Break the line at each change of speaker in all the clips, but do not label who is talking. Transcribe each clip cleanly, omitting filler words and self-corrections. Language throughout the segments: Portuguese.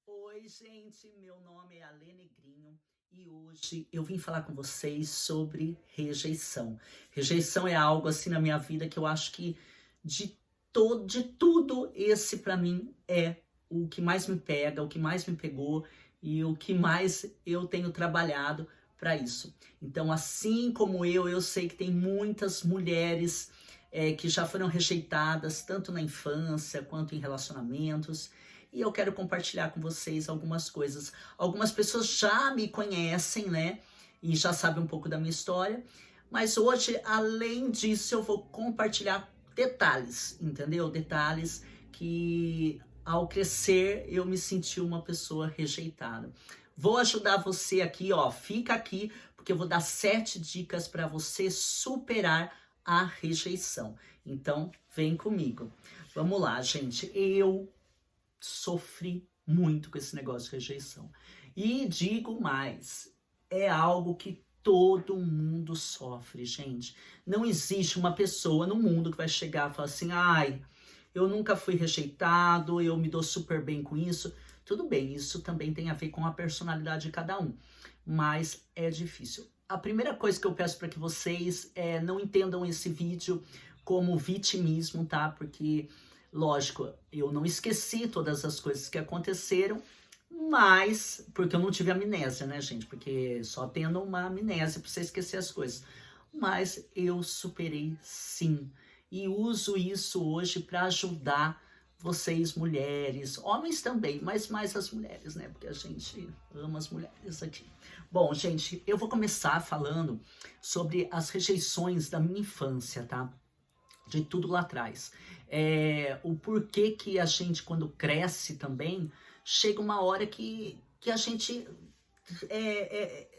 Oi, gente, meu nome é Alê Negrinho e hoje eu vim falar com vocês sobre rejeição. Rejeição é algo assim na minha vida que eu acho que de tudo esse para mim é o que mais me pega, o que mais me pegou e o que mais eu tenho trabalhado para isso. Então, assim como eu sei que tem muitas mulheres que já foram rejeitadas, tanto na infância quanto em relacionamentos, e eu quero compartilhar com vocês algumas coisas. Algumas pessoas já me conhecem, né? E já sabem um pouco da minha história, mas hoje, além disso, eu vou compartilhar detalhes, entendeu? Detalhes que ao crescer eu me senti uma pessoa rejeitada. Vou ajudar você aqui, ó, fica aqui, porque eu vou dar 7 dicas para você superar a rejeição. Então, vem comigo. Vamos lá, gente. Eu sofri muito com esse negócio de rejeição. E digo mais, é algo que todo mundo sofre, gente. Não existe uma pessoa no mundo que vai chegar e falar assim, ai, eu nunca fui rejeitado, eu me dou super bem com isso. Tudo bem, isso também tem a ver com a personalidade de cada um, mas é difícil. A primeira coisa que eu peço para que vocês não entendam esse vídeo como vitimismo, tá? Porque lógico, eu não esqueci todas as coisas que aconteceram, mas porque eu não tive amnésia, né, gente? Porque só tendo uma amnésia para você esquecer as coisas. Mas eu superei sim. E uso isso hoje para ajudar vocês, mulheres, homens também, mas mais as mulheres, né? Porque a gente ama as mulheres aqui. Bom, gente, eu vou começar falando sobre as rejeições da minha infância, tá? De tudo lá atrás. O porquê que a gente, quando cresce também, chega uma hora que a gente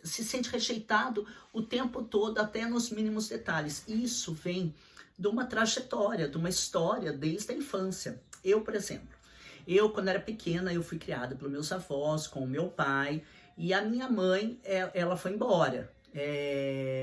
se sente rejeitado o tempo todo, até nos mínimos detalhes. Isso vem de uma trajetória, de uma história desde a infância. Eu, por exemplo, quando era pequena, eu fui criada pelos meus avós, com o meu pai, e a minha mãe, ela foi embora.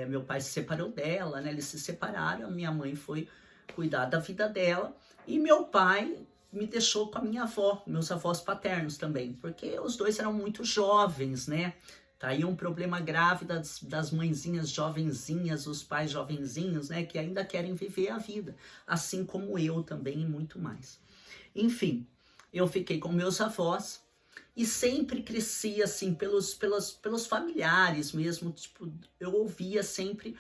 Meu pai se separou dela, né? Eles se separaram, a minha mãe foi cuidar da vida dela, e meu pai me deixou com a minha avó, meus avós paternos também, porque os dois eram muito jovens, né? Tá aí um problema grave das mãezinhas jovenzinhas, os pais jovenzinhos, né? Que ainda querem viver a vida, assim como eu também e muito mais. Enfim, eu fiquei com meus avós e sempre cresci assim pelos familiares mesmo, tipo, eu ouvia sempre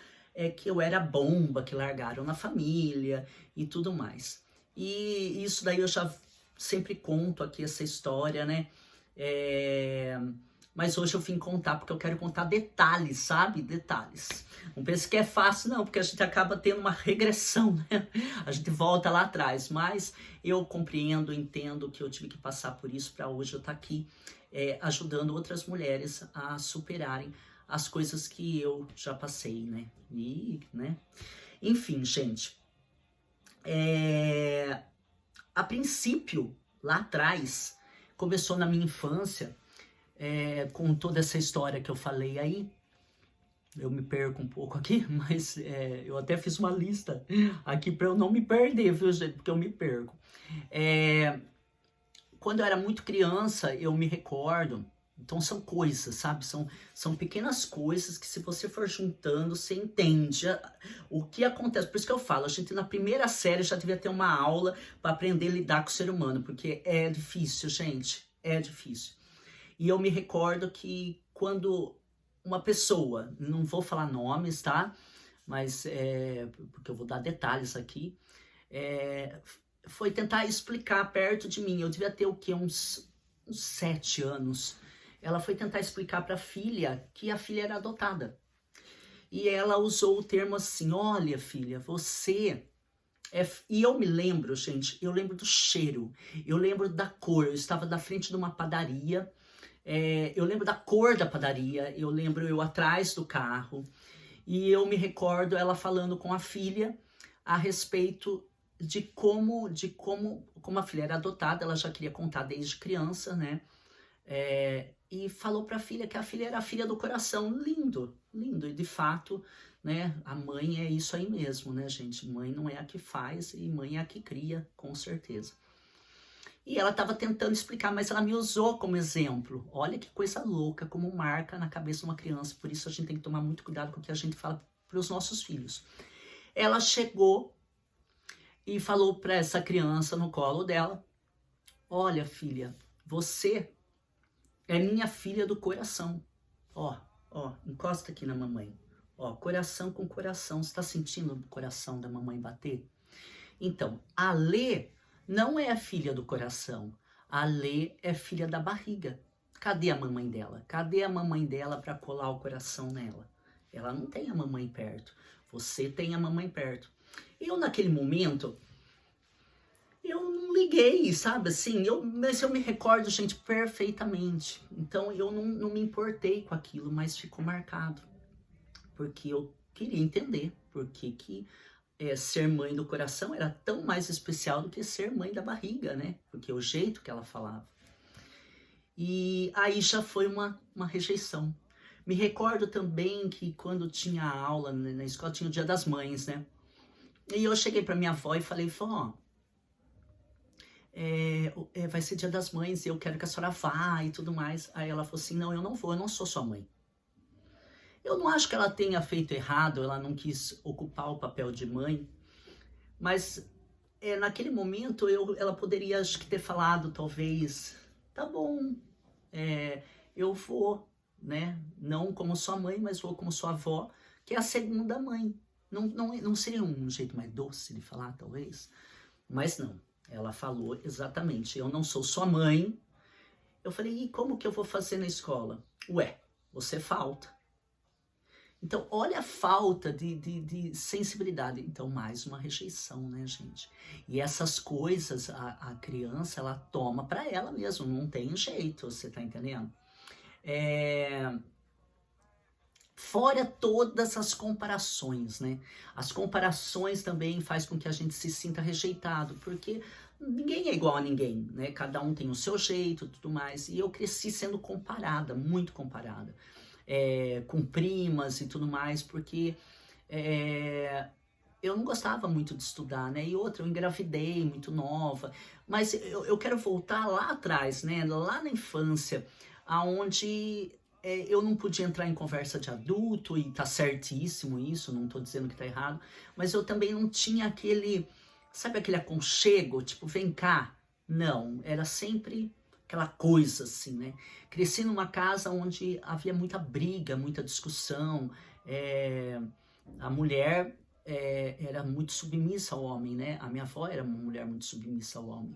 que eu era bomba, que largaram na família e tudo mais. E isso daí eu já sempre conto aqui essa história, né? Mas hoje eu vim contar porque eu quero contar detalhes, sabe? Detalhes. Não pense que é fácil, não, porque a gente acaba tendo uma regressão, né? A gente volta lá atrás, mas eu compreendo, entendo que eu tive que passar por isso para hoje eu estar aqui ajudando outras mulheres a superarem as coisas que eu já passei, né? Enfim, gente, a princípio, lá atrás, começou na minha infância, com toda essa história que eu falei aí. Eu me perco um pouco aqui, mas eu até fiz uma lista aqui para eu não me perder, viu, gente? Porque eu me perco. Quando eu era muito criança, eu me recordo. Então são coisas, sabe? São pequenas coisas que se você for juntando, você entende o que acontece. Por isso que eu falo, a gente na primeira série já devia ter uma aula para aprender a lidar com o ser humano, porque é difícil, gente, é difícil. E eu me recordo que quando uma pessoa, não vou falar nomes, tá? Mas porque eu vou dar detalhes aqui, foi tentar explicar perto de mim. Eu devia ter o quê? Uns 7 anos. Ela foi tentar explicar para a filha que a filha era adotada. E ela usou o termo assim, olha filha, você... E eu me lembro, gente, eu lembro do cheiro, eu lembro da cor, eu estava na frente de uma padaria, eu lembro da cor da padaria, eu lembro eu atrás do carro, e eu me recordo ela falando com a filha a respeito de como a filha era adotada, ela já queria contar desde criança, né? E falou para a filha que a filha era a filha do coração. Lindo, lindo. E de fato, né, a mãe é isso aí mesmo, né, gente? Mãe não é a que faz e mãe é a que cria, com certeza. E ela estava tentando explicar, mas ela me usou como exemplo. Olha que coisa louca, como marca na cabeça de uma criança. Por isso a gente tem que tomar muito cuidado com o que a gente fala para os nossos filhos. Ela chegou e falou para essa criança no colo dela: olha, filha, você é minha filha do coração. Ó, encosta aqui na mamãe. Ó, coração com coração. Você está sentindo o coração da mamãe bater? Então, a Lê não é a filha do coração. A Lê é filha da barriga. Cadê a mamãe dela? Cadê a mamãe dela para colar o coração nela? Ela não tem a mamãe perto. Você tem a mamãe perto. Eu, naquele momento, eu não liguei, sabe, assim, mas eu me recordo, gente, perfeitamente. Então, eu não me importei com aquilo, mas ficou marcado. Porque eu queria entender por que ser mãe do coração era tão mais especial do que ser mãe da barriga, né? Porque o jeito que ela falava. E aí já foi uma rejeição. Me recordo também que quando tinha aula na escola, tinha o Dia das Mães, né? E eu cheguei para minha avó e falei, ó, vai ser Dia das Mães e eu quero que a senhora vá e tudo mais. Aí ela falou assim, não, eu não vou, eu não sou sua mãe. Eu não acho que ela tenha feito errado, ela não quis ocupar o papel de mãe, mas naquele momento ela poderia, acho que, ter falado, talvez, tá bom, eu vou, né? Não como sua mãe, mas vou como sua avó, que é a segunda mãe. Não seria um jeito mais doce de falar, talvez? Mas não, ela falou exatamente, eu não sou sua mãe. Eu falei, e como que eu vou fazer na escola? Ué, você falta. Então, olha a falta de sensibilidade. Então, mais uma rejeição, né, gente? E essas coisas, a criança, ela toma para ela mesmo, não tem jeito, você tá entendendo? Fora todas as comparações, né? As comparações também faz com que a gente se sinta rejeitado, porque ninguém é igual a ninguém, né? Cada um tem o seu jeito e tudo mais. E eu cresci sendo comparada, muito comparada. Com primas e tudo mais, porque eu não gostava muito de estudar, né? E outra, eu engravidei muito nova, mas eu quero voltar lá atrás, né? Lá na infância, aonde eu não podia entrar em conversa de adulto, e tá certíssimo isso, não tô dizendo que tá errado, mas eu também não tinha aquele, sabe, aquele aconchego, tipo, vem cá. Não, era sempre aquela coisa assim, né? Cresci numa casa onde havia muita briga, muita discussão, a mulher era muito submissa ao homem, né? A minha avó era uma mulher muito submissa ao homem.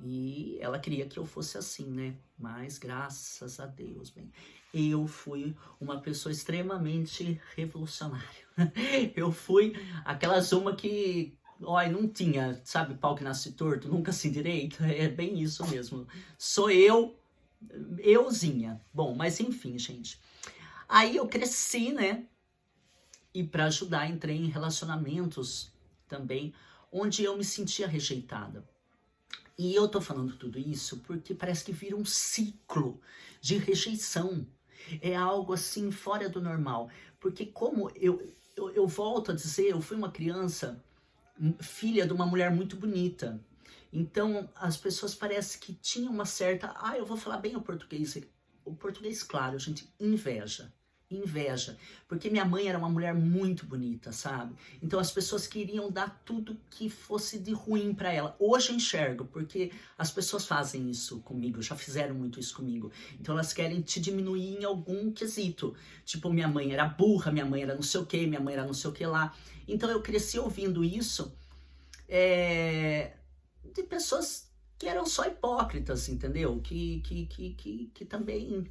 E ela queria que eu fosse assim, né? Mas graças a Deus, bem, eu fui uma pessoa extremamente revolucionária. Eu fui aquelas uma que, olha, não tinha, sabe, pau que nasce torto, nunca se direito. É bem isso mesmo. Sou euzinha. Bom, mas enfim, gente. Aí eu cresci, né? E para ajudar, entrei em relacionamentos também, onde eu me sentia rejeitada. E eu tô falando tudo isso porque parece que vira um ciclo de rejeição. É algo assim fora do normal. Porque como eu volto a dizer, eu fui uma criança, filha de uma mulher muito bonita. Então as pessoas parecem que tinham uma certa... eu vou falar bem o português. O português, claro, gente, inveja. Inveja, porque minha mãe era uma mulher muito bonita, sabe? Então as pessoas queriam dar tudo que fosse de ruim para ela. Hoje eu enxergo, porque as pessoas fazem isso comigo, já fizeram muito isso comigo. Então elas querem te diminuir em algum quesito. Tipo, minha mãe era burra, minha mãe era não sei o que, minha mãe era não sei o que lá. Então eu cresci ouvindo isso de pessoas que eram só hipócritas, entendeu? Que também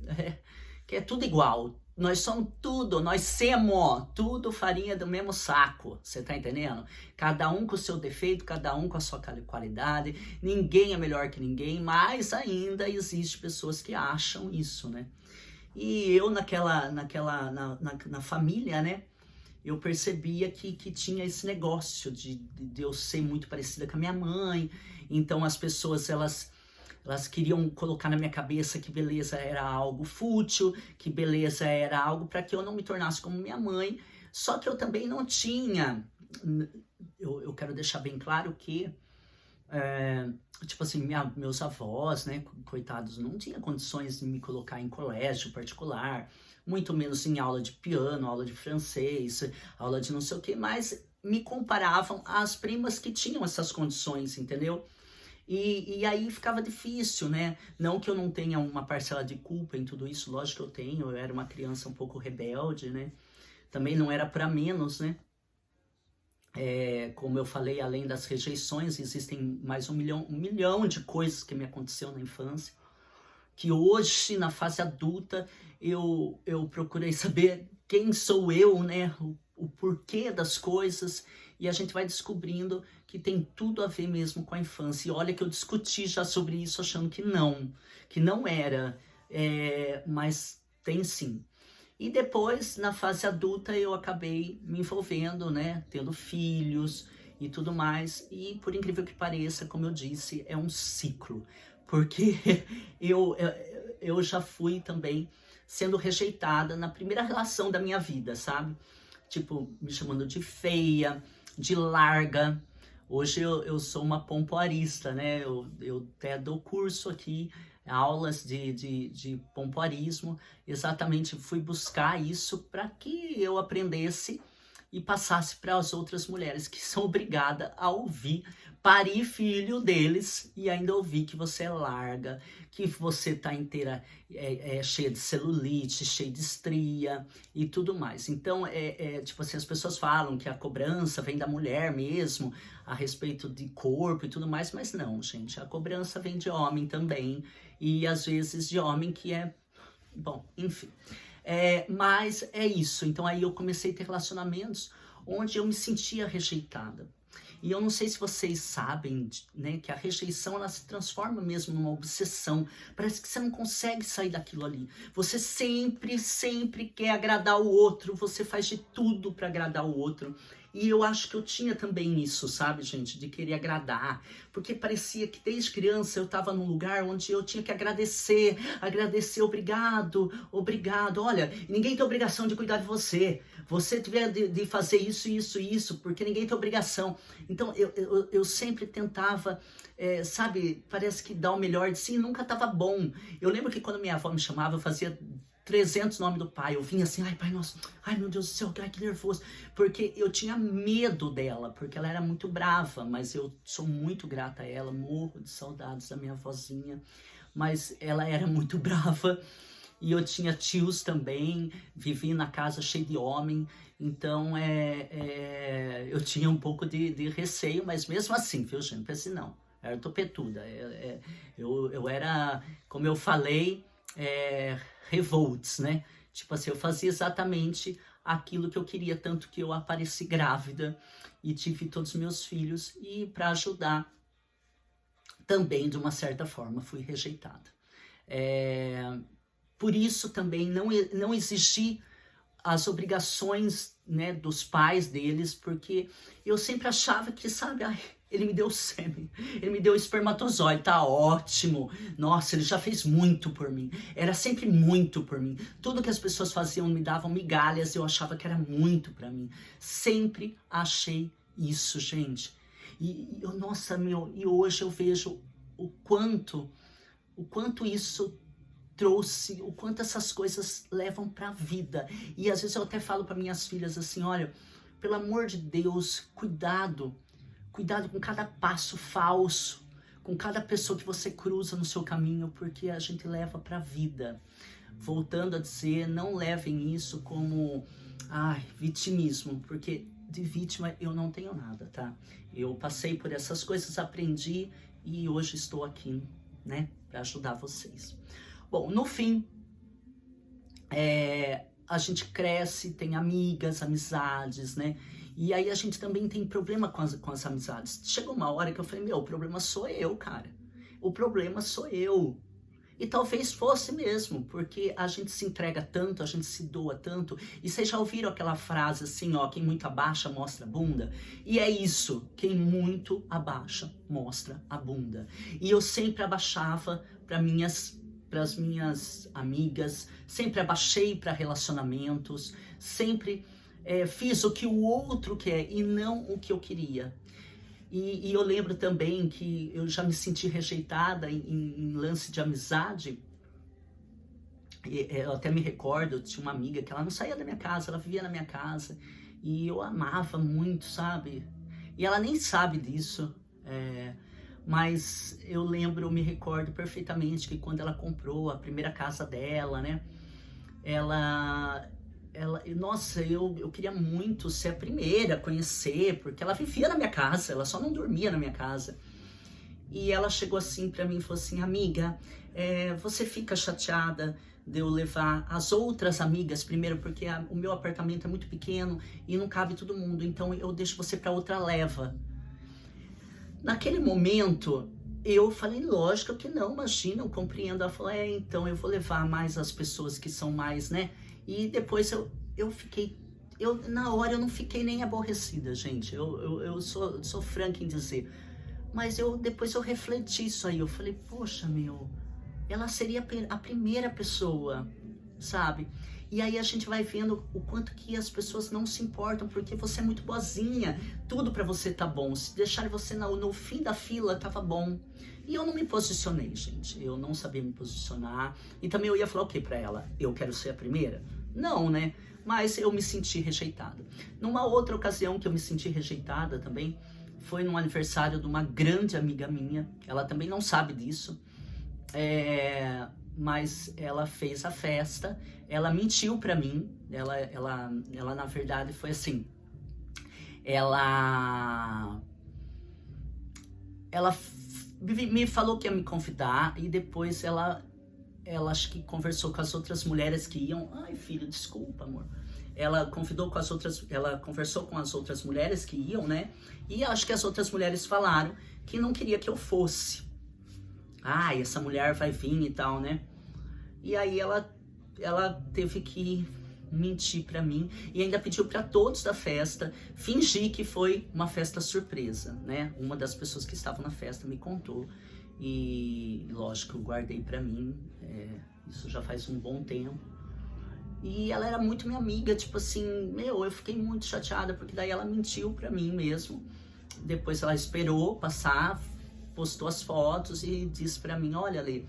que é tudo igual. Nós somos tudo, nós somos tudo farinha do mesmo saco, você tá entendendo? Cada um com o seu defeito, cada um com a sua qualidade, ninguém é melhor que ninguém, mas ainda existe pessoas que acham isso, né? E eu na família, né, eu percebia que tinha esse negócio de eu ser muito parecida com a minha mãe, então as pessoas, elas queriam colocar na minha cabeça que beleza era algo fútil, que beleza era algo para que eu não me tornasse como minha mãe. Só que eu também não tinha... Eu quero deixar bem claro que tipo assim, meus avós, né, coitados, não tinham condições de me colocar em colégio particular, muito menos em aula de piano, aula de francês, aula de não sei o que, mas me comparavam às primas que tinham essas condições, entendeu? E aí ficava difícil, né? Não que eu não tenha uma parcela de culpa em tudo isso, lógico que eu tenho, eu era uma criança um pouco rebelde, né? Também não era para menos, né? Como eu falei, além das rejeições, existem mais um milhão de coisas que me aconteceu na infância, que hoje, na fase adulta, eu procurei saber quem sou eu, né? O porquê das coisas, e a gente vai descobrindo que tem tudo a ver mesmo com a infância. E olha que eu discuti já sobre isso, achando que não era, mas tem sim. E depois, na fase adulta, eu acabei me envolvendo, né, tendo filhos e tudo mais. E por incrível que pareça, como eu disse, é um ciclo. Porque eu, eu já fui também sendo rejeitada na primeira relação da minha vida, sabe? Tipo, me chamando de feia, de larga. Hoje eu sou uma pompoarista, né? Eu até dou curso aqui, aulas de pompoarismo. Exatamente, fui buscar isso para que eu aprendesse e passasse para as outras mulheres que são obrigadas a ouvir, parir filho deles e ainda ouvir que você é larga, que você tá inteira cheia de celulite, cheia de estria e tudo mais. Então, tipo assim, as pessoas falam que a cobrança vem da mulher mesmo, a respeito de corpo e tudo mais, mas não, gente, a cobrança vem de homem também, e às vezes de homem que é, bom, enfim. Mas é isso, então aí eu comecei a ter relacionamentos onde eu me sentia rejeitada. E eu não sei se vocês sabem, né, que a rejeição ela se transforma mesmo numa obsessão. Parece que você não consegue sair daquilo ali. Você sempre quer agradar o outro, você faz de tudo para agradar o outro. E eu acho que eu tinha também isso, sabe, gente, de querer agradar. Porque parecia que desde criança eu estava num lugar onde eu tinha que agradecer, obrigado, obrigado. Olha, ninguém tem obrigação de cuidar de você. Você tiver de fazer isso, porque ninguém tem obrigação. Então, eu sempre tentava, sabe, parece que dar o melhor de si, nunca estava bom. Eu lembro que quando minha avó me chamava, eu fazia 300 nomes do pai. Eu vinha assim, ai, pai nosso, ai, meu Deus do céu, ai, que nervoso. Porque eu tinha medo dela, porque ela era muito brava, mas eu sou muito grata a ela, morro de saudades da minha vozinha. Mas ela era muito brava. E eu tinha tios também, vivi na casa cheia de homem, então eu tinha um pouco de receio, mas mesmo assim, viu, gente? Pensei, não, era topetuda. Eu era, como eu falei, revolts, né? Tipo assim, eu fazia exatamente aquilo que eu queria, tanto que eu apareci grávida e tive todos os meus filhos, e para ajudar, também, de uma certa forma, fui rejeitada. Por isso também não exigi as obrigações, né, dos pais deles, porque eu sempre achava que, sabe, ai, ele me deu sêmen, ele me deu espermatozoide, tá ótimo, nossa, ele já fez muito por mim, era sempre muito por mim, tudo que as pessoas faziam me davam migalhas, eu achava que era muito pra mim, sempre achei isso, gente, nossa, e hoje eu vejo o quanto isso trouxe, o quanto essas coisas levam para a vida. E às vezes eu até falo para minhas filhas assim, olha, pelo amor de Deus, cuidado com cada passo falso, com cada pessoa que você cruza no seu caminho, porque a gente leva para a vida. Voltando a dizer, não levem isso como vitimismo, porque de vítima eu não tenho nada, tá? Eu passei por essas coisas, aprendi e hoje estou aqui, né, para ajudar vocês. Bom, no fim, a gente cresce, tem amigas, amizades, né? E aí a gente também tem problema com as amizades. Chegou uma hora que eu falei, o problema sou eu, cara. O problema sou eu. E talvez fosse mesmo, porque a gente se entrega tanto, a gente se doa tanto. E vocês já ouviram aquela frase assim, ó, quem muito abaixa mostra a bunda? E é isso, quem muito abaixa mostra a bunda. E eu sempre abaixava para as minhas amigas, sempre abaixei para relacionamentos, sempre fiz o que o outro quer e não o que eu queria. E eu lembro também que eu já me senti rejeitada em lance de amizade. Eu até me recordo, eu tinha uma amiga que ela não saía da minha casa, ela vivia na minha casa. E eu amava muito, sabe? E ela nem sabe disso. Mas eu lembro, eu me recordo perfeitamente que quando ela comprou a primeira casa dela, né? Nossa, eu queria muito ser a primeira a conhecer, porque ela vivia na minha casa, ela só não dormia na minha casa. E ela chegou assim pra mim e falou assim, amiga, você fica chateada de eu levar as outras amigas primeiro, porque o meu apartamento é muito pequeno e não cabe todo mundo, então eu deixo você pra outra leva. Naquele momento, eu falei, lógico que não, imagina, eu compreendo. Ela falou, então eu vou levar mais as pessoas que são mais, né? E depois eu fiquei, na hora eu não fiquei nem aborrecida, gente. Eu sou franca em dizer. Mas depois eu refleti isso aí, eu falei, poxa, ela seria a primeira pessoa, sabe? E aí a gente vai vendo o quanto que as pessoas não se importam, porque você é muito boazinha, tudo pra você tá bom. Se deixarem você no fim da fila, tava bom. E eu não me posicionei, gente. Eu não sabia me posicionar. E também eu ia falar o quê pra ela? Eu quero ser a primeira? Não, né? Mas eu me senti rejeitada. Numa outra ocasião que eu me senti rejeitada também, foi no aniversário de uma grande amiga minha. Ela também não sabe disso. Mas ela fez a festa, ela mentiu pra mim, ela na verdade foi assim, ela me falou que ia me convidar e depois ela acho que conversou com as outras mulheres que iam, ai filho, desculpa amor, ela conversou com as outras mulheres que iam, né, e acho que as outras mulheres falaram que não queria que eu fosse. Essa mulher vai vir e tal, né? E aí ela teve que mentir pra mim e ainda pediu pra todos da festa fingir que foi uma festa surpresa, né? Uma das pessoas que estavam na festa me contou e, lógico, eu guardei pra mim, isso já faz um bom tempo. E ela era muito minha amiga, tipo assim, eu fiquei muito chateada porque daí ela mentiu pra mim mesmo. Depois ela esperou passar, postou as fotos e disse pra mim, olha, Lê,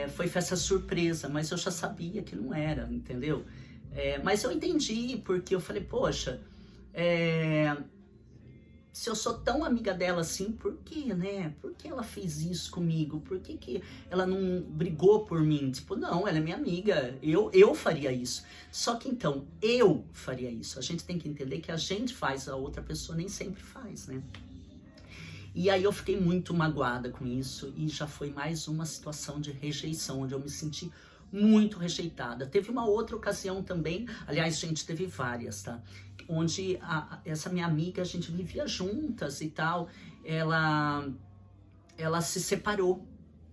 foi festa surpresa, mas eu já sabia que não era, entendeu? Mas eu entendi, porque eu falei, poxa, se eu sou tão amiga dela assim, por que, né? Por que ela fez isso comigo? Por que ela não brigou por mim? Tipo, não, ela é minha amiga, eu faria isso. Só que então, eu faria isso. A gente tem que entender que a gente faz, a outra pessoa nem sempre faz, né? E aí eu fiquei muito magoada com isso e já foi mais uma situação de rejeição, onde eu me senti muito rejeitada. Teve uma outra ocasião também, aliás, gente, teve várias, tá? Onde essa minha amiga, a gente vivia juntas e tal, ela se separou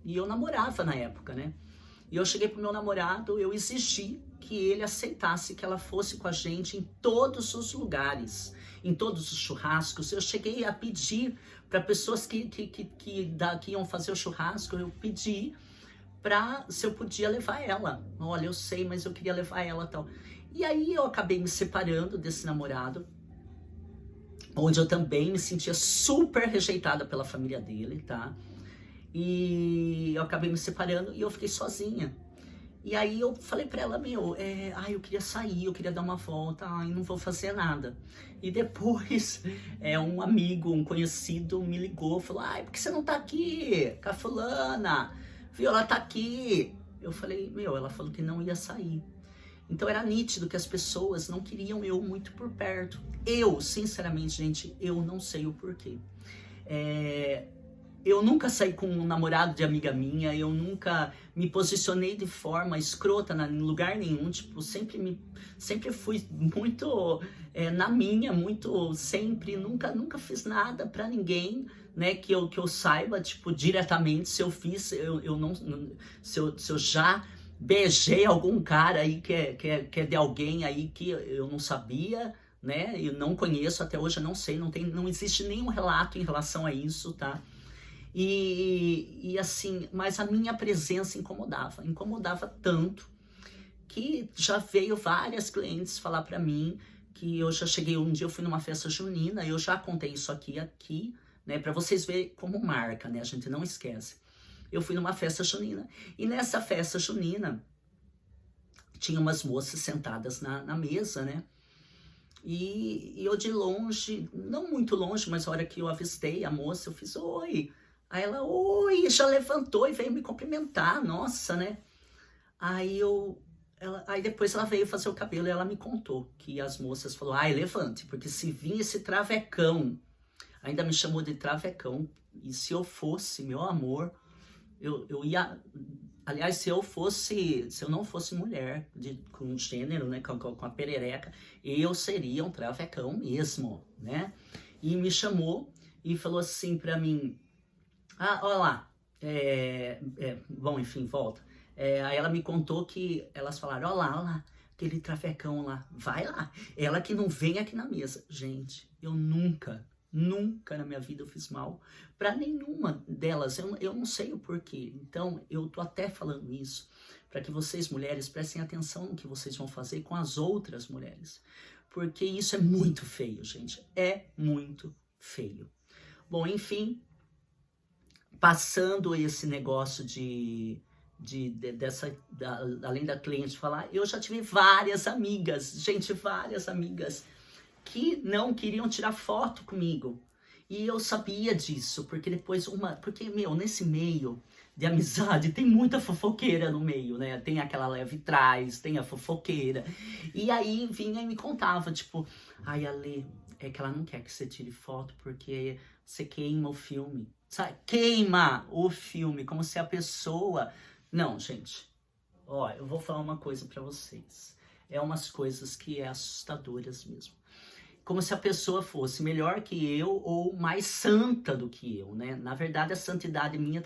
e eu namorava na época, né? E eu cheguei pro meu namorado, eu exigi que ele aceitasse que ela fosse com a gente em todos os lugares, em todos os churrascos. Eu cheguei a pedir para pessoas que iam fazer o churrasco, eu pedi se eu podia levar ela. Olha, eu sei, mas eu queria levar ela e tal. E aí eu acabei me separando desse namorado, onde eu também me sentia super rejeitada pela família dele, tá? E eu acabei me separando e eu fiquei sozinha. E aí eu falei pra ela, eu queria sair, eu queria dar uma volta, não vou fazer nada. E depois, um amigo, um conhecido me ligou, falou, por que você não tá aqui com a fulana? Viu, ela tá aqui. Eu falei, ela falou que não ia sair. Então era nítido que as pessoas não queriam eu muito por perto. Eu, sinceramente, gente, eu não sei o porquê. Eu nunca saí com um namorado de amiga minha, eu nunca me posicionei de forma escrota em lugar nenhum, tipo, sempre fui muito na minha, muito sempre, nunca fiz nada pra ninguém, né, que eu saiba, tipo, diretamente, se eu fiz, se eu já beijei algum cara aí que é de alguém aí que eu não sabia, né, eu não conheço, até hoje eu não sei, não existe nenhum relato em relação a isso, tá? E assim, mas a minha presença incomodava tanto que já veio várias clientes falar pra mim que eu já cheguei, um dia eu fui numa festa junina, eu já contei isso aqui, né? Para vocês verem como marca, né? A gente não esquece. Eu fui numa festa junina, e nessa festa junina tinha umas moças sentadas na mesa, né? E eu de longe, não muito longe, mas a hora que eu avistei a moça, eu fiz oi. Aí ela, oi, já levantou e veio me cumprimentar, nossa, né? Aí depois ela veio fazer o cabelo e ela me contou que as moças falaram, ai, levante, porque se vir esse travecão, ainda me chamou de travecão, e se eu fosse, meu amor, eu ia, aliás, se eu não fosse mulher, com gênero, né, com a perereca, eu seria um travecão mesmo, né? E me chamou e falou assim pra mim, olha lá, bom, enfim, volta. Aí ela me contou que elas falaram, olha lá, aquele trafecão lá, vai lá. Ela que não vem aqui na mesa. Gente, eu nunca na minha vida eu fiz mal para nenhuma delas. Eu não sei o porquê. Então, eu tô até falando isso para que vocês, mulheres, prestem atenção no que vocês vão fazer com as outras mulheres. Porque isso é muito feio, gente. É muito feio. Bom, enfim, passando esse negócio além da cliente falar, eu já tive várias amigas, gente, várias amigas que não queriam tirar foto comigo. E eu sabia disso, porque porque, nesse meio de amizade tem muita fofoqueira no meio, né? Tem aquela leve trás, tem a fofoqueira. E aí vinha e me contava, tipo, ai, Ale, é que ela não quer que você tire foto porque você queima o filme. Sabe? Queima o filme, como se a pessoa... Não, gente, ó, eu vou falar uma coisa pra vocês. É umas coisas que é assustadoras mesmo. Como se a pessoa fosse melhor que eu ou mais santa do que eu, né? Na verdade, a santidade minha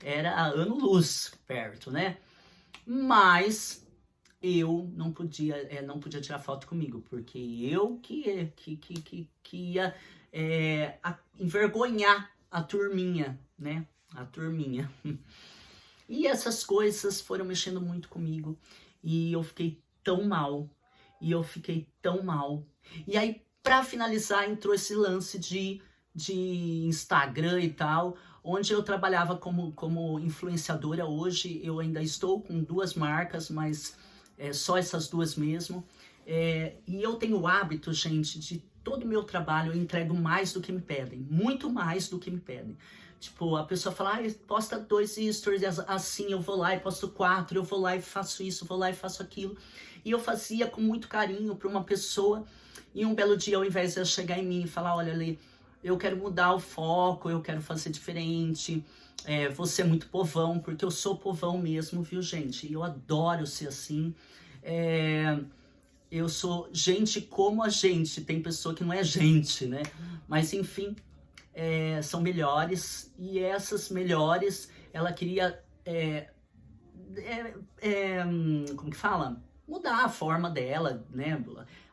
era anos-luz perto, né? Mas eu não podia tirar foto comigo, porque eu que ia envergonhar a turminha, né? A turminha. E essas coisas foram mexendo muito comigo. E eu fiquei tão mal. E aí, pra finalizar, entrou esse lance de Instagram e tal, onde eu trabalhava como influenciadora. Hoje eu ainda estou com 2 marcas, mas só essas 2 mesmo. E eu tenho o hábito, gente, de todo o meu trabalho eu entrego mais do que me pedem. Muito mais do que me pedem. Tipo, a pessoa fala, posta 2 stories, assim, eu vou lá e posto 4, eu vou lá e faço isso, vou lá e faço aquilo. E eu fazia com muito carinho para uma pessoa, e um belo dia, ao invés de ela chegar em mim e falar, olha, Lê, eu quero mudar o foco, eu quero fazer diferente, você é muito povão, porque eu sou povão mesmo, viu, gente? E eu adoro ser assim. Eu sou gente como a gente, tem pessoa que não é gente, né? Mas, enfim... são melhores, e essas melhores, ela queria, como que fala? Mudar a forma dela, né?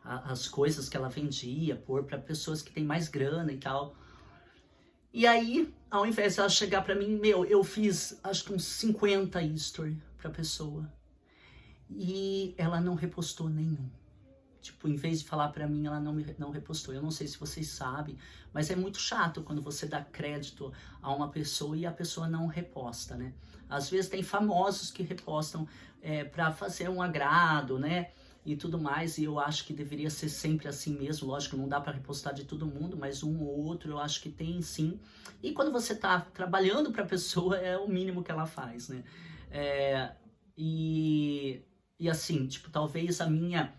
As coisas que ela vendia, pôr para pessoas que têm mais grana e tal. E aí, ao invés de ela chegar para mim, eu fiz acho que uns 50 stories pra pessoa, e ela não repostou nenhum. Tipo, em vez de falar pra mim, ela não repostou. Eu não sei se vocês sabem, mas é muito chato quando você dá crédito a uma pessoa e a pessoa não reposta, né? Às vezes tem famosos que repostam pra fazer um agrado, né? E tudo mais, e eu acho que deveria ser sempre assim mesmo. Lógico, não dá pra repostar de todo mundo, mas um ou outro eu acho que tem sim. E quando você tá trabalhando pra pessoa, é o mínimo que ela faz, né? E assim, tipo, talvez a minha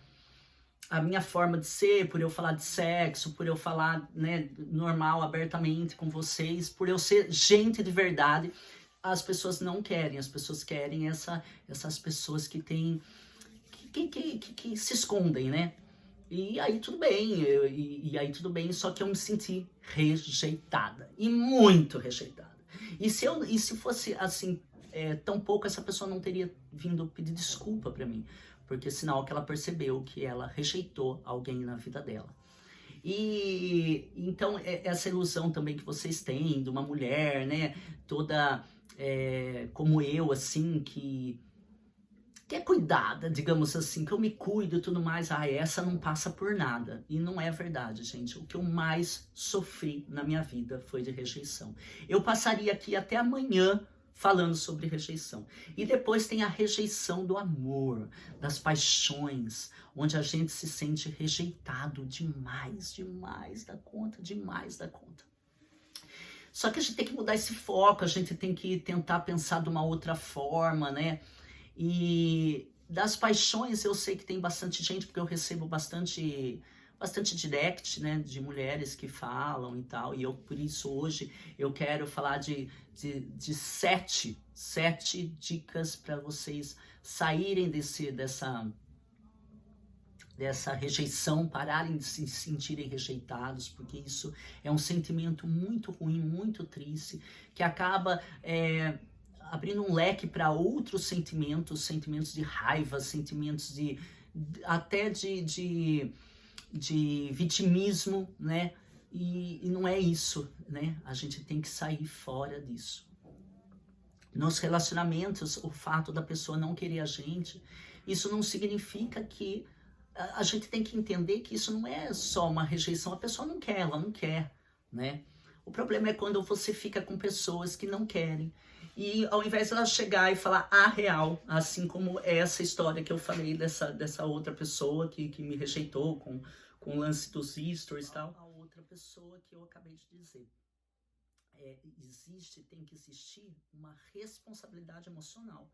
forma de ser, por eu falar de sexo, por eu falar, né, normal, abertamente com vocês, por eu ser gente de verdade, as pessoas não querem. As pessoas querem essas pessoas que têm, que se escondem, né? E aí tudo bem, só que eu me senti rejeitada, e muito rejeitada. E se fosse assim, tão pouco, essa pessoa não teria vindo pedir desculpa pra mim, porque é sinal que ela percebeu que ela rejeitou alguém na vida dela. E então, essa ilusão também que vocês têm de uma mulher, né, toda como eu, assim, que que é cuidada, digamos assim, que eu me cuido e tudo mais, essa não passa por nada. E não é verdade, gente. O que eu mais sofri na minha vida foi de rejeição. Eu passaria aqui até amanhã falando sobre rejeição. E depois tem a rejeição do amor, das paixões, onde a gente se sente rejeitado demais, demais da conta, demais da conta. Só que a gente tem que mudar esse foco, a gente tem que tentar pensar de uma outra forma, né? E das paixões eu sei que tem bastante gente, porque eu recebo bastante direct, né, de mulheres que falam e tal, e eu, por isso, hoje, eu quero falar de sete dicas para vocês saírem dessa rejeição, pararem de se sentirem rejeitados, porque isso é um sentimento muito ruim, muito triste, que acaba abrindo um leque para outros sentimentos de raiva, sentimentos até de vitimismo, né? E não é isso, né? A gente tem que sair fora disso. Nos relacionamentos, o fato da pessoa não querer a gente, isso não significa que a gente tem que entender que isso não é só uma rejeição, a pessoa não quer, ela não quer, né? O problema é quando você fica com pessoas que não querem. E ao invés de ela chegar e falar a real, assim como essa história que eu falei dessa outra pessoa que me rejeitou com o lance dos stories e tal. A outra pessoa que eu acabei de dizer. Tem que existir uma responsabilidade emocional.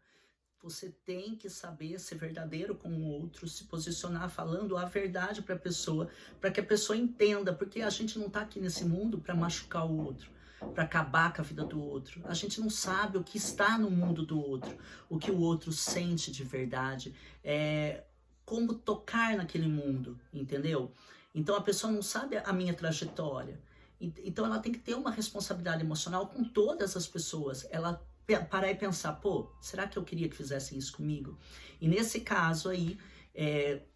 Você tem que saber ser verdadeiro com o outro, se posicionar falando a verdade para a pessoa, para que a pessoa entenda, porque a gente não está aqui nesse mundo para machucar o outro, para acabar com a vida do outro. A gente não sabe o que está no mundo do outro, o que o outro sente de verdade, como tocar naquele mundo, entendeu? Então a pessoa não sabe a minha trajetória. Então ela tem que ter uma responsabilidade emocional com todas as pessoas. Ela parar e pensar, pô, será que eu queria que fizessem isso comigo? E nesse caso aí,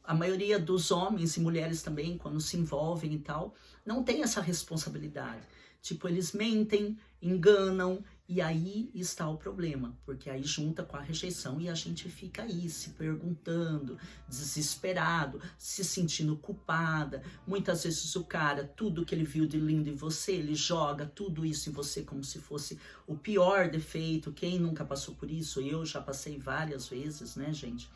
a maioria dos homens e mulheres também, quando se envolvem e tal, não tem essa responsabilidade. Tipo, eles mentem, enganam, e aí está o problema, porque aí junta com a rejeição e a gente fica aí se perguntando, desesperado, se sentindo culpada. Muitas vezes o cara, tudo que ele viu de lindo em você, ele joga tudo isso em você como se fosse o pior defeito. Quem nunca passou por isso? Eu já passei várias vezes, né, gente?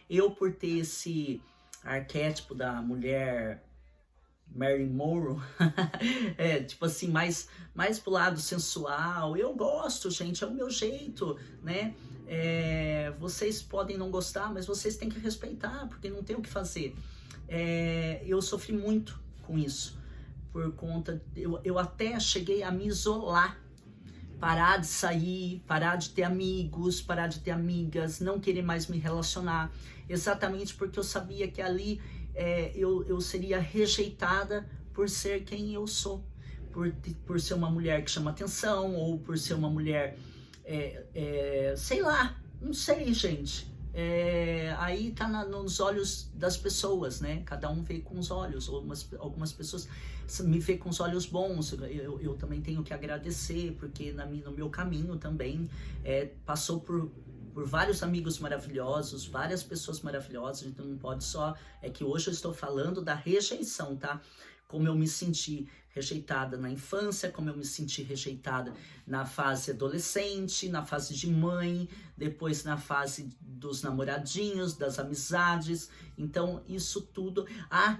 Eu, por ter esse arquétipo da mulher Marilyn Monroe, tipo assim, mais pro lado sensual. Eu gosto, gente, é o meu jeito, né? Vocês podem não gostar, mas vocês têm que respeitar, porque não tem o que fazer. Eu sofri muito com isso, por conta, eu até cheguei a me isolar, parar de sair, parar de ter amigos, parar de ter amigas, não querer mais me relacionar, exatamente porque eu sabia que ali eu seria rejeitada por ser quem eu sou, por ser uma mulher que chama atenção, ou por ser uma mulher, sei lá, não sei, gente. Aí tá nos olhos das pessoas, né? Cada um vê com os olhos, algumas pessoas me vê com os olhos bons. Eu também tenho que agradecer, porque no meu caminho também passou por vários amigos maravilhosos, várias pessoas maravilhosas. Então não pode só, que hoje eu estou falando da rejeição, tá? Como eu me senti rejeitada na infância, como eu me senti rejeitada na fase adolescente, na fase de mãe, depois na fase dos namoradinhos, das amizades. Então isso tudo.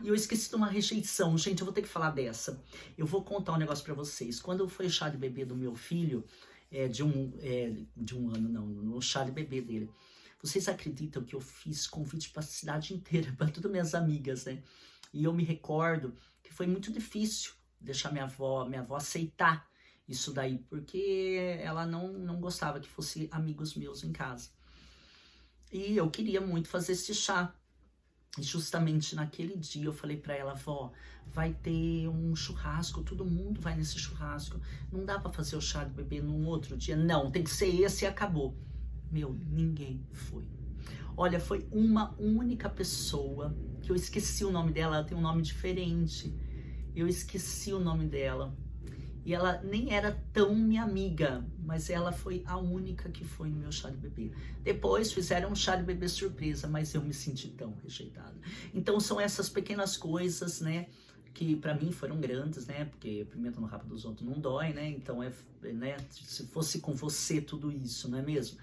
E eu esqueci de uma rejeição, gente, eu vou ter que falar dessa. Eu vou contar um negócio pra vocês. Quando foi o chá de bebê do meu filho, de um ano, não, no chá de bebê dele. Vocês acreditam que eu fiz convite para a cidade inteira, para todas minhas amigas, né? E eu me recordo que foi muito difícil deixar minha avó aceitar isso daí, porque ela não gostava que fosse amigos meus em casa. E eu queria muito fazer esse chá. E justamente naquele dia eu falei pra ela, vó, vai ter um churrasco, todo mundo vai nesse churrasco, não dá pra fazer o chá de bebê num outro dia? Não, tem que ser esse e acabou. Meu, ninguém foi. Olha, foi uma única pessoa, que eu esqueci o nome dela, ela tem um nome diferente, eu esqueci o nome dela. E ela nem era tão minha amiga, mas ela foi a única que foi no meu chá de bebê. Depois fizeram um chá de bebê surpresa, mas eu me senti tão rejeitada. Então são essas pequenas coisas, né, que pra mim foram grandes, né, porque pimenta no rabo dos outros não dói, né, então né, se fosse com você tudo isso, não é mesmo?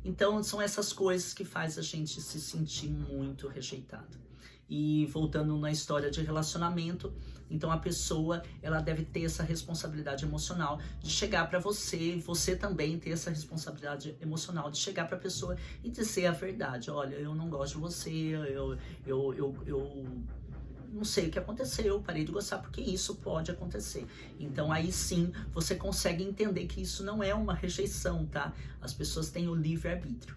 Então são essas coisas que faz a gente se sentir muito rejeitado. E voltando na história de relacionamento, então a pessoa, ela deve ter essa responsabilidade emocional de chegar para você, você também ter essa responsabilidade emocional de chegar para a pessoa e dizer a verdade. Olha, eu não gosto de você, eu não sei o que aconteceu, eu parei de gostar, porque isso pode acontecer. Então aí sim você consegue entender que isso não é uma rejeição, tá? As pessoas têm o livre-arbítrio.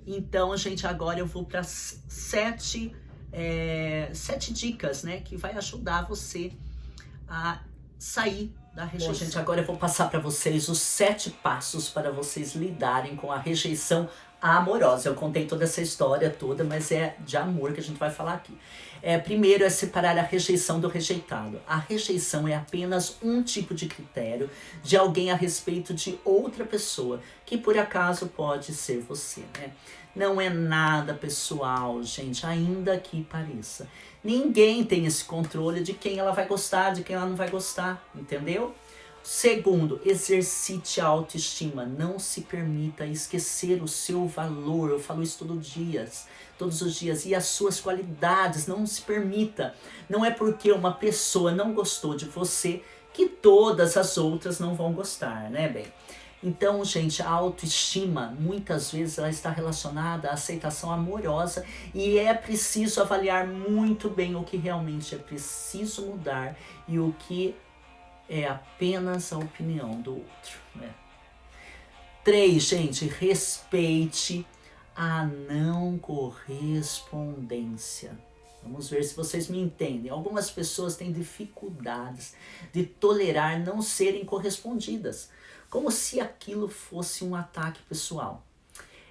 Então, gente, agora eu vou para sete dicas, né, que vai ajudar você a sair da rejeição. Bom, gente, agora eu vou passar para vocês os 7 passos para vocês lidarem com a rejeição amorosa. Eu contei toda essa história toda, mas é de amor que a gente vai falar aqui. Primeiro é separar a rejeição do rejeitado. A rejeição é apenas um tipo de critério de alguém a respeito de outra pessoa, que por acaso pode ser você, né? Não é nada pessoal, gente, ainda que pareça. Ninguém tem esse controle de quem ela vai gostar, de quem ela não vai gostar, entendeu? Segundo, exercite a autoestima. Não se permita esquecer o seu valor. Eu falo isso todos os dias. E as suas qualidades. Não se permita. Não é porque uma pessoa não gostou de você que todas as outras não vão gostar, né, bem? Então, gente, a autoestima, muitas vezes, ela está relacionada à aceitação amorosa e é preciso avaliar muito bem o que realmente é preciso mudar e o que é apenas a opinião do outro, né? 3, gente, respeite a não correspondência. Vamos ver se vocês me entendem. Algumas pessoas têm dificuldades de tolerar não serem correspondidas, como se aquilo fosse um ataque pessoal.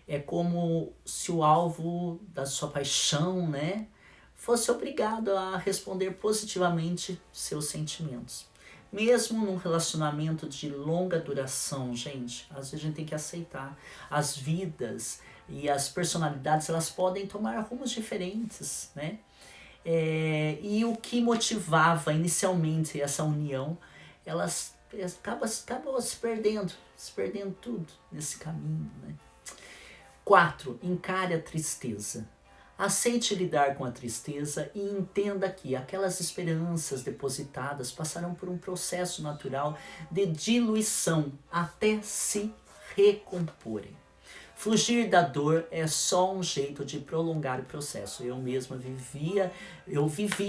É como se o alvo da sua paixão, né, fosse obrigado a responder positivamente seus sentimentos. Mesmo num relacionamento de longa duração, gente, às vezes a gente tem que aceitar. As vidas e as personalidades, elas podem tomar rumos diferentes, né? E o que motivava inicialmente essa união, elas acabam se perdendo tudo nesse caminho, né? 4, encare a tristeza. Aceite lidar com a tristeza e entenda que aquelas esperanças depositadas passarão por um processo natural de diluição até se recomporem. Fugir da dor é só um jeito de prolongar o processo. Eu mesma vivia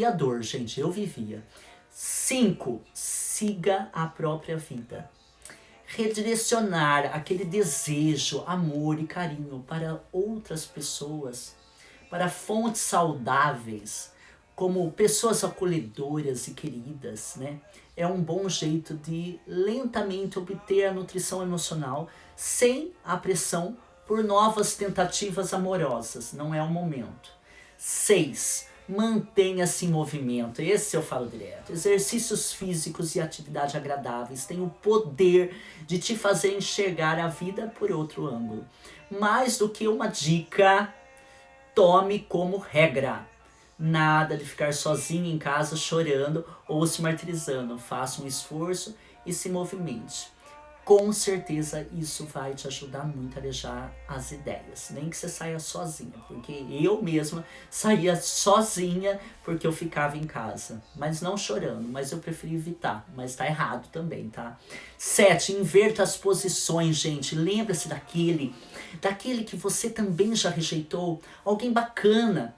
a dor, gente, eu vivia. 5, siga a própria vida. Redirecionar aquele desejo, amor e carinho para outras pessoas, para fontes saudáveis, como pessoas acolhedoras e queridas, né? É um bom jeito de lentamente obter a nutrição emocional sem a pressão por novas tentativas amorosas. Não é o momento. 6. Mantenha-se em movimento. Esse eu falo direto. Exercícios físicos e atividades agradáveis têm o poder de te fazer enxergar a vida por outro ângulo. Mais do que uma dica, tome como regra. Nada de ficar sozinho em casa chorando ou se martirizando. Faça um esforço e se movimente. Com certeza isso vai te ajudar muito a arejar as ideias. Nem que você saia sozinha, porque eu mesma saía sozinha porque eu ficava em casa. Mas não chorando, mas eu preferi evitar. Mas tá errado também, tá? 7, inverta as posições, gente. Lembra-se daquele que você também já rejeitou. Alguém bacana.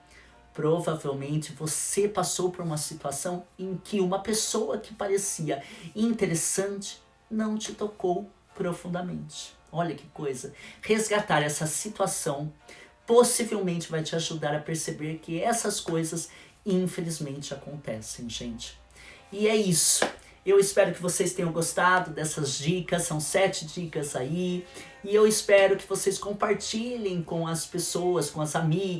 Provavelmente você passou por uma situação em que uma pessoa que parecia interessante não te tocou profundamente. Olha que coisa. Resgatar essa situação possivelmente vai te ajudar a perceber que essas coisas infelizmente acontecem, gente. E é isso. Eu espero que vocês tenham gostado dessas dicas, são 7 dicas aí. E eu espero que vocês compartilhem com as pessoas, com as amigas.